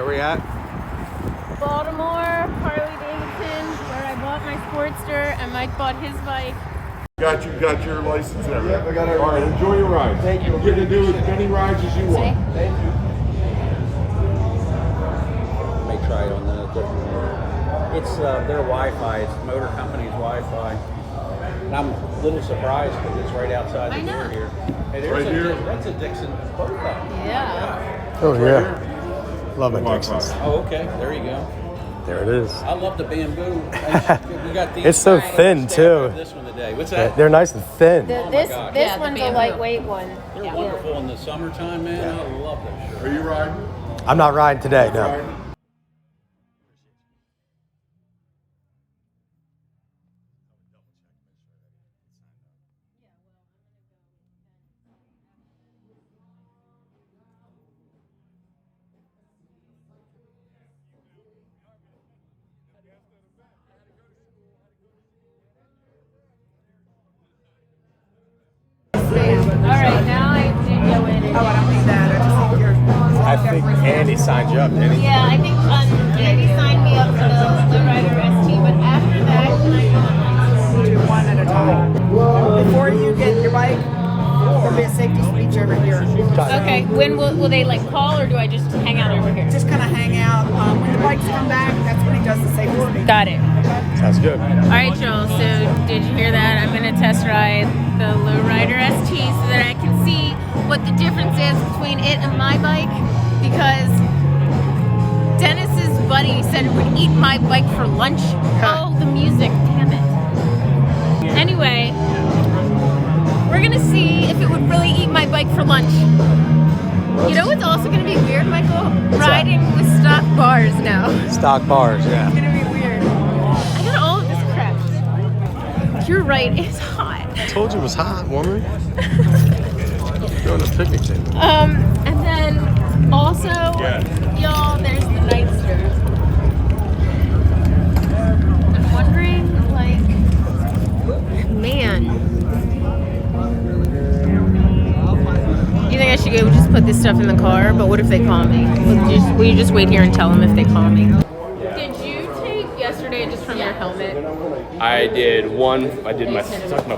Where we at? Baltimore, Harley Davidson, where I bought my Sportster and Mike bought his bike. Got your license there. Yep, I got it. All right, enjoy your ride. Thank you. You get to do as many rides as you want. Thank you. May try it on the different one. It's their Wi-Fi. It's the motor company's Wi-Fi. And I'm a little surprised because it's right outside the door here. Hey, there's Right here? That's a Dixon. Both of them. Yeah. Oh, yeah. Love my Dixons. Oh, okay. There you go. There it is. I love the bamboo. We got these. It's so thin, too. This one today. What's that? They're nice and thin. This gosh. one's a lightweight one. They're wonderful in the summertime, man. I love those shirts. Are you riding? I'm not riding today, no. Riding? Alright, now I did go in. Oh, I don't need that. I just think you're. I think Andy signed you up, didn't he? Yeah, I think Andy signed me up for the Lowrider ST, but after that, can I go on Do one at a time. Before you get your bike, there'll be a safety speech over here. Okay, when will they like call or do I just hang out over here? Just kind of hang out. When the bikes come back, that's when he does the safety speech. Got it. Sounds good. Alright, Joel, so did you hear that? I'm going to test ride the Lowrider ST so that I can see what the difference is between it and my bike, because Dennis's buddy said it would eat my bike for lunch. Oh, the music, damn it. Anyway, we're going to see if it would really eat my bike for lunch. You know what's also going to be weird, Michael? Riding with stock bars now. Stock bars, yeah. It's gonna be weird. I got all of this crap. You're right, it's hot. I told you it was hot, woman. You're on a picnic table. And then also, y'all, there's the Nightster. I'm wondering, like, man. You think I should go just put this stuff in the car? But what if they call me? Will you just wait here and tell them if they call me? Did you take yesterday just from your helmet? I did one. I did my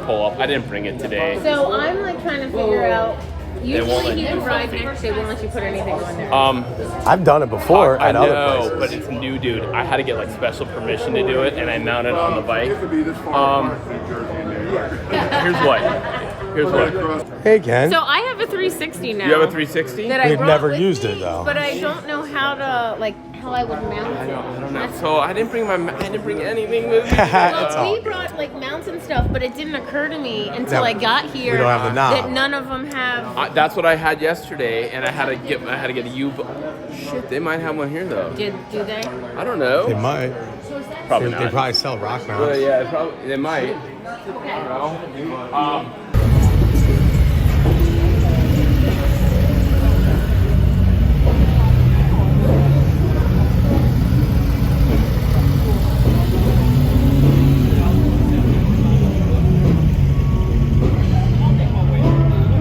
pull up. I didn't bring it today. So I'm like trying to figure out. won't Usually let he you can do ride something. next. They won't let you put anything on there. I've done it before I at other know, places. but it's new, dude. I had to get like special permission to do it, and I mounted it on the bike. Here's what. Hey, Ken. So I have a 360 now. You have a 360? That I We've brought never with used me, it, though. But I don't know how I would mount it. I don't know. So I didn't bring anything with me. That's all We good. brought like mounts and stuff, but it didn't occur to me until That I got here we don't have the knob. that none of them have. That's what I had yesterday, and I had to get a U. Shit, they might have one here though. Do they? I don't know. They might. Probably They not. probably sell rock mounts. Yeah, probably they might. I don't know.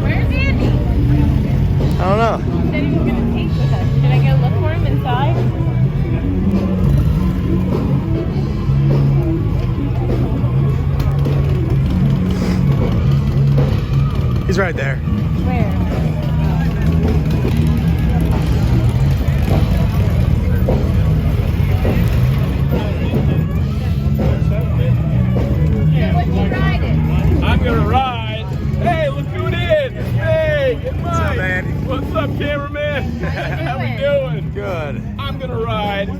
Where's Andy? I don't know. He said he was gonna take with us. Should I go look for him inside? He's right there. Where? What you riding? I'm gonna ride. Hey, look who it is! Hey, it's Mike. What's up, man? What's up, cameraman? How we doing? Good. I'm gonna ride the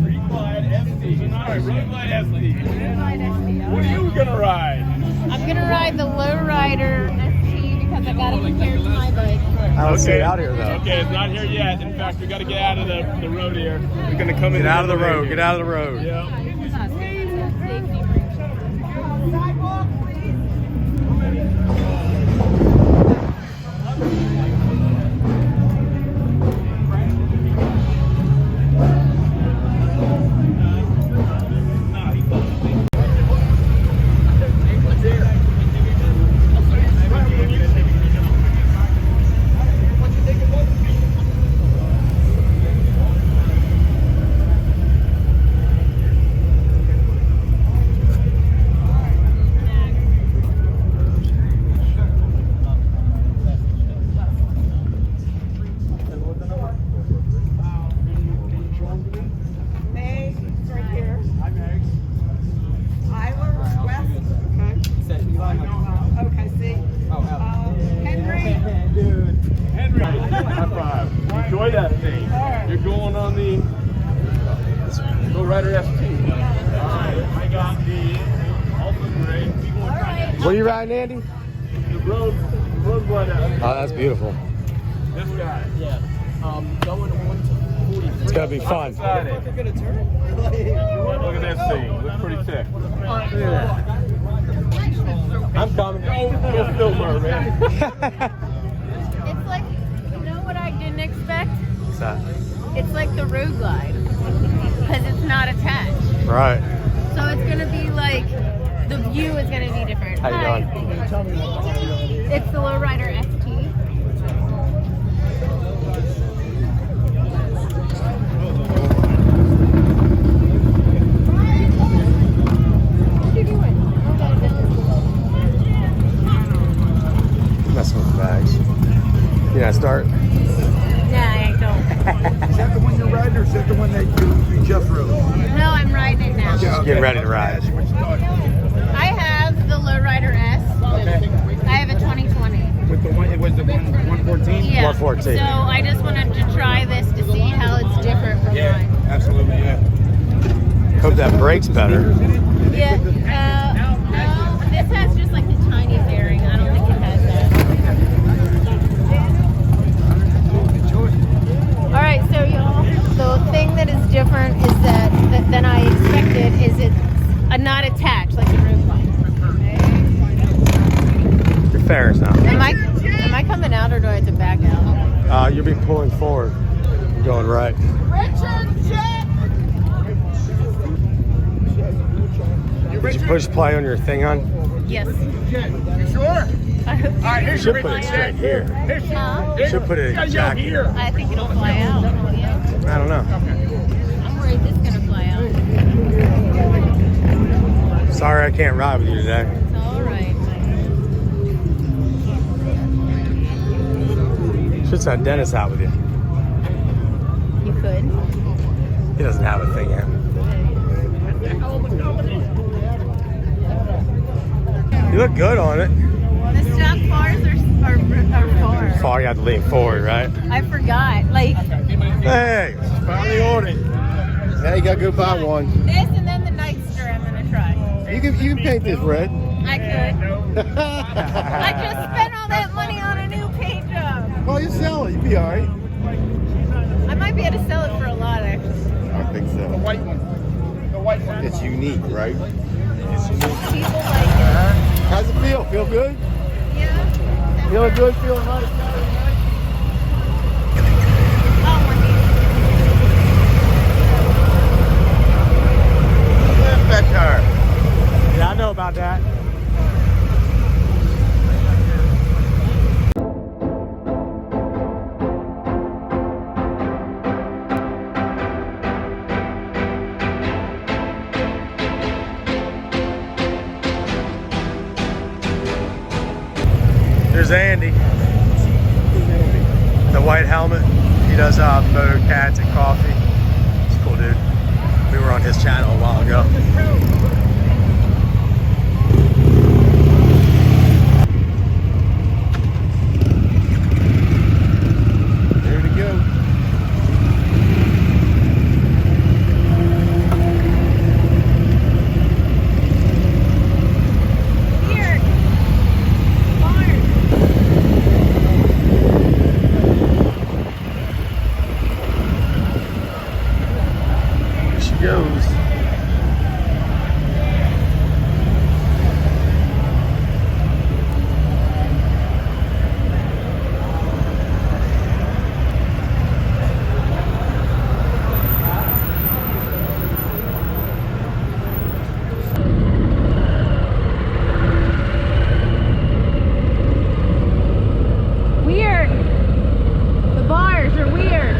Reglide SD. Sorry, Reglide SD. What are you gonna ride? I'm gonna ride the Lowrider ST because I gotta compare it to my bike. I don't see it out here, though. Okay, it's not here yet. In fact, we gotta get out of the road here. We're gonna come in. Get out of the road. Get out of the road. Yeah. Lowrider ST. I got the Ultra Gray. What are you riding, Andy? The road one. Oh, that's beautiful. This guy. Yeah. Going to 143. It's gonna be fun. Excited. Look at this thing. Looks pretty sick. I'm coming. Go film her, man. It's like, you know what I didn't expect? What's that? It's like the Road Glide because it's not attached. Right. So it's gonna be like the view is gonna be different. How you doing? It's the Lowrider ST. Messing with the bags. You gonna start? Nah, I don't. Is that the one you're riding, or is that the one that you just rode? No, I'm riding it now. Getting ready to ride. I have the Lowrider S. I have a 2020. With the one, it was the 114? Yeah. 114. So I just wanted to try this to see how it's different from mine. Absolutely, yeah. Hope that brake's better. Yeah. No, this has just like the tiny fairing. I don't think it has that. All right, so y'all, the thing that is different is that than I expected is it's not attached like the Road Glide. Your fair's now. Am I coming out or do I have to back out? You'll be pulling forward, going right. Did you push play on your thing on? Yes. You sure? All right, here's Should put it straight here. Huh? Should put it in your jacket. I think it'll fly out. Yeah. I don't know. I'm worried this is gonna fly out. Sorry I can't ride with you today. It's all right. Should send Dennis out with you. You could. He doesn't have a thing yet. You look good on it. The stock bars are far. Far, you have to lean forward, right? I forgot. Like Hey, finally on it. Now you gotta go buy one. this and then the Nightster I'm gonna try. You can paint this red. I could. I just spent all that money on a new paint job. Well, you sell it. You'll be all right. I might be able to sell it for a lot actually. I think so. The white one. The white one. It's unique, right? People like it. How's it feel? Feel good? Yeah. Feeling good? Feeling right? Oh, one Fetch her. Yeah, I know about that. There's Andy. The white helmet. He does Moto, Cades, and coffee. He's a cool dude. We were on his channel a while ago. There we go. Here. Barn. Here she goes. Weird. The bars are weird.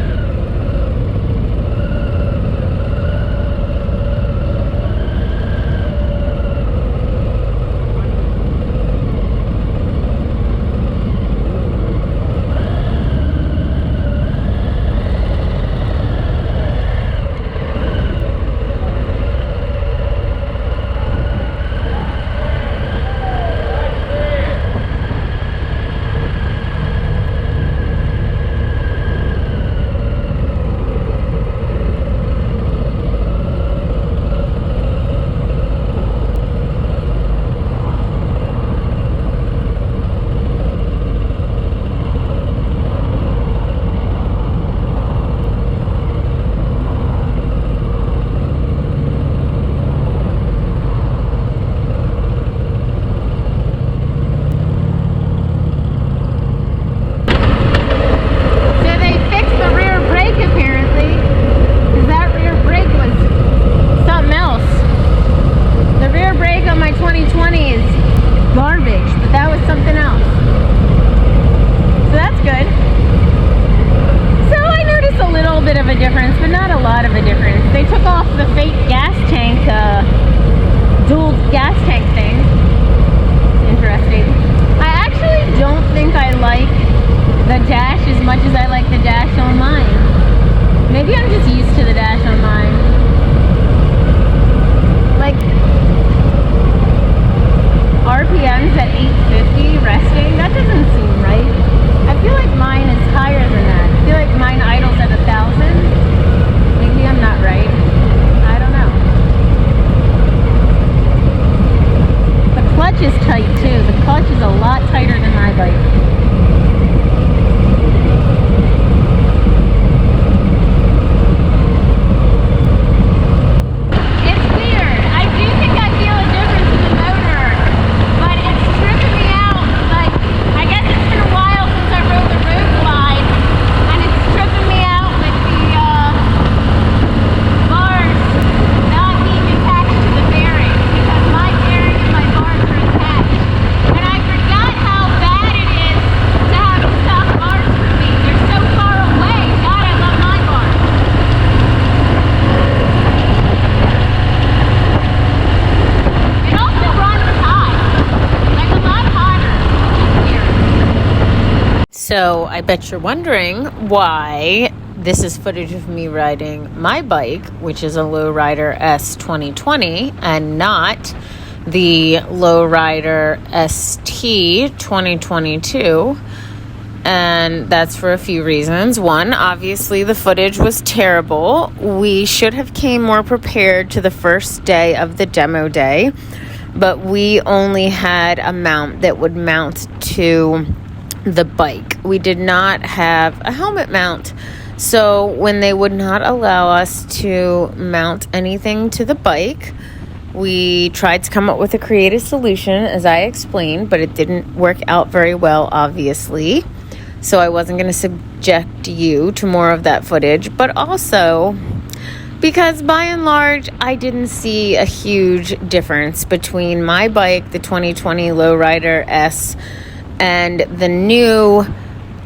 So I bet you're wondering why this is footage of me riding my bike, which is a Lowrider S 2020, and not the Lowrider ST 2022. And that's for a few reasons. One, obviously the footage was terrible. We should have came more prepared to the first day of the demo day, but we only had a mount that would mount to the bike. We did not have a helmet mount. So when they would not allow us to mount anything to the bike, we tried to come up with a creative solution, as I explained, but it didn't work out very well, obviously. So I wasn't going to subject you to more of that footage, but also because by and large, I didn't see a huge difference between my bike, the 2020 Lowrider S, and the new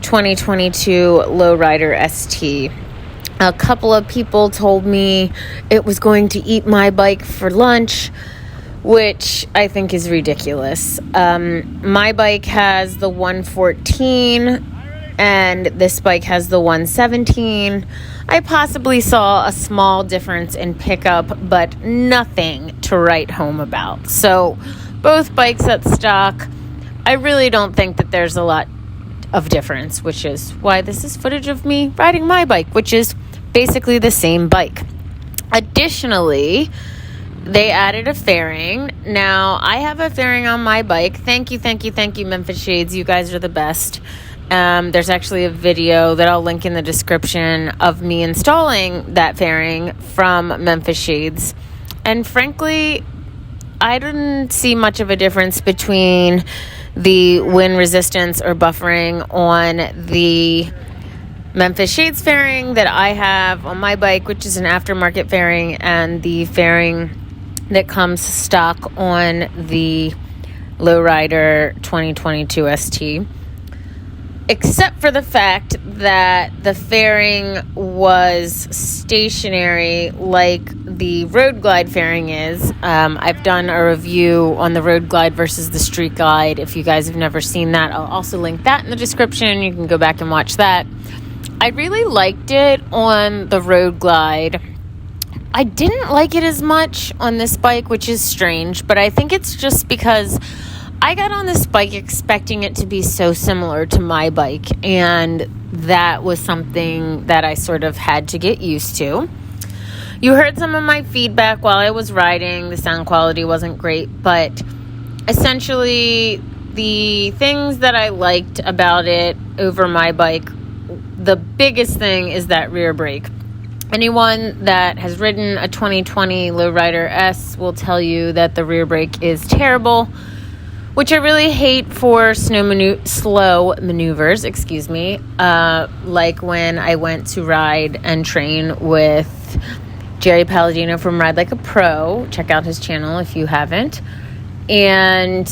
2022 Lowrider ST. A couple of people told me it was going to eat my bike for lunch, which I think is ridiculous. My bike has the 114 and this bike has the 117. I possibly saw a small difference in pickup, but nothing to write home about. So both bikes at stock, I really don't think that there's a lot of difference, which is why this is footage of me riding my bike, which is basically the same bike. Additionally, they added a fairing. Now, I have a fairing on my bike. Thank you, Memphis Shades. You guys are the best. There's actually a video that I'll link in the description of me installing that fairing from Memphis Shades. And frankly, I didn't see much of a difference between the wind resistance or buffering on the Memphis Shades fairing that I have on my bike, which is an aftermarket fairing, and the fairing that comes stock on the Lowrider 2022 ST. Except for the fact that the fairing was stationary like the Road Glide fairing is. I've done a review on the Road Glide versus the Street Glide. If you guys have never seen that, I'll also link that in the description. You can go back and watch that. I really liked it on the Road Glide. I didn't like it as much on this bike, which is strange, but I think it's just because I got on this bike expecting it to be so similar to my bike, and that was something that I sort of had to get used to. You heard some of my feedback while I was riding. The sound quality wasn't great, but essentially the things that I liked about it over my bike, the biggest thing is that rear brake. Anyone that has ridden a 2020 Lowrider S will tell you that the rear brake is terrible, which I really hate for slow maneuvers, like when I went to ride and train with Jerry Palladino from Ride Like a Pro. Check out his channel if you haven't. And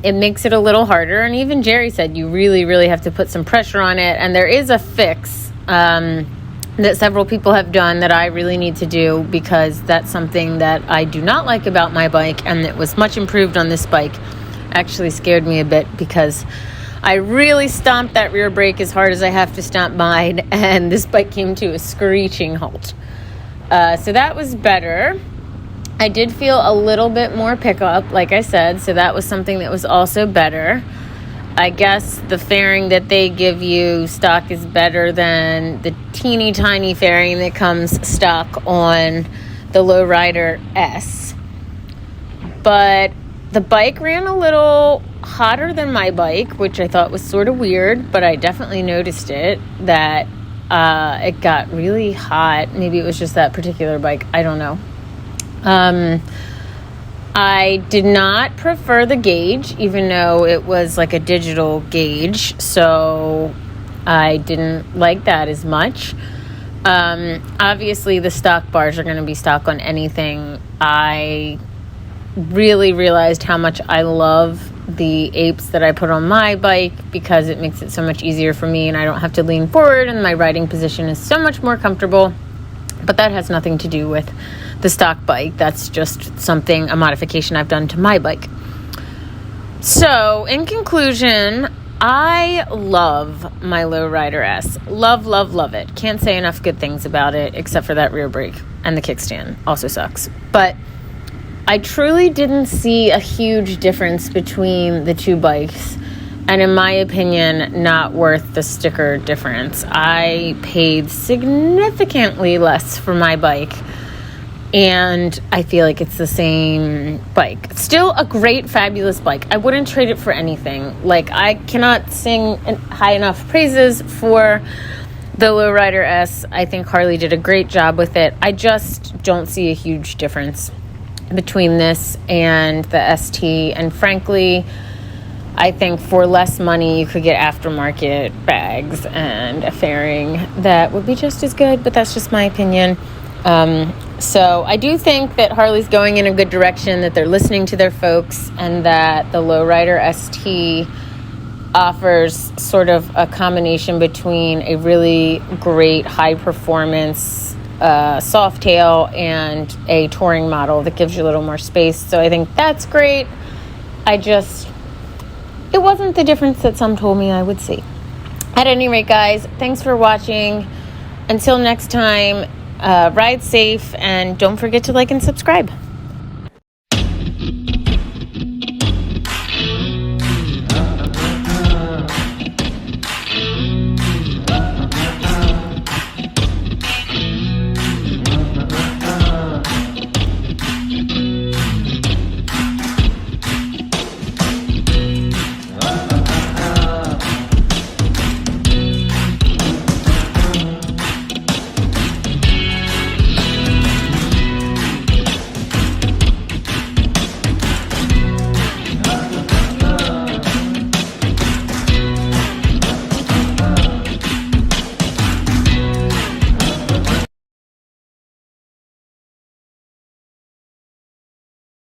it makes it a little harder. And even Jerry said you really, really have to put some pressure on it. And there is a fix that several people have done that I really need to do, because that's something that I do not like about my bike, and it was much improved on this bike. Actually scared me a bit because I really stomped that rear brake as hard as I have to stomp mine, and this bike came to a screeching halt. So that was better. I did feel a little bit more pickup, like I said, so that was something that was also better. I guess the fairing that they give you stock is better than the teeny tiny fairing that comes stock on the Lowrider S. But the bike ran a little hotter than my bike, which I thought was sort of weird, but I definitely noticed it, that it got really hot. Maybe it was just that particular bike. I don't know. I did not prefer the gauge, even though it was like a digital gauge, so I didn't like that as much. Obviously, the stock bars are going to be stock on anything. I really realized how much I love the apes that I put on my bike, because it makes it so much easier for me and I don't have to lean forward, and my riding position is so much more comfortable. But that has nothing to do with the stock bike. That's just a modification I've done to my bike. So, in conclusion, I love my Lowrider S. Love, love, love it. Can't say enough good things about it, except for that rear brake and the kickstand. Also sucks. But I truly didn't see a huge difference between the two bikes. And in my opinion, not worth the sticker difference. I paid significantly less for my bike, and I feel like it's the same bike. Still a great, fabulous bike. I wouldn't trade it for anything. Like, I cannot sing high enough praises for the Lowrider S. I think Harley did a great job with it. I just don't see a huge difference between this and the ST, and frankly, I think for less money, you could get aftermarket bags and a fairing that would be just as good, but that's just my opinion. So I do think that Harley's going in a good direction, that they're listening to their folks, and that the Lowrider ST offers sort of a combination between a really great high-performance Softail and a touring model that gives you a little more space. So I think that's great. It wasn't the difference that some told me I would see. At any rate, guys, thanks for watching. Until next time, ride safe and don't forget to like and subscribe.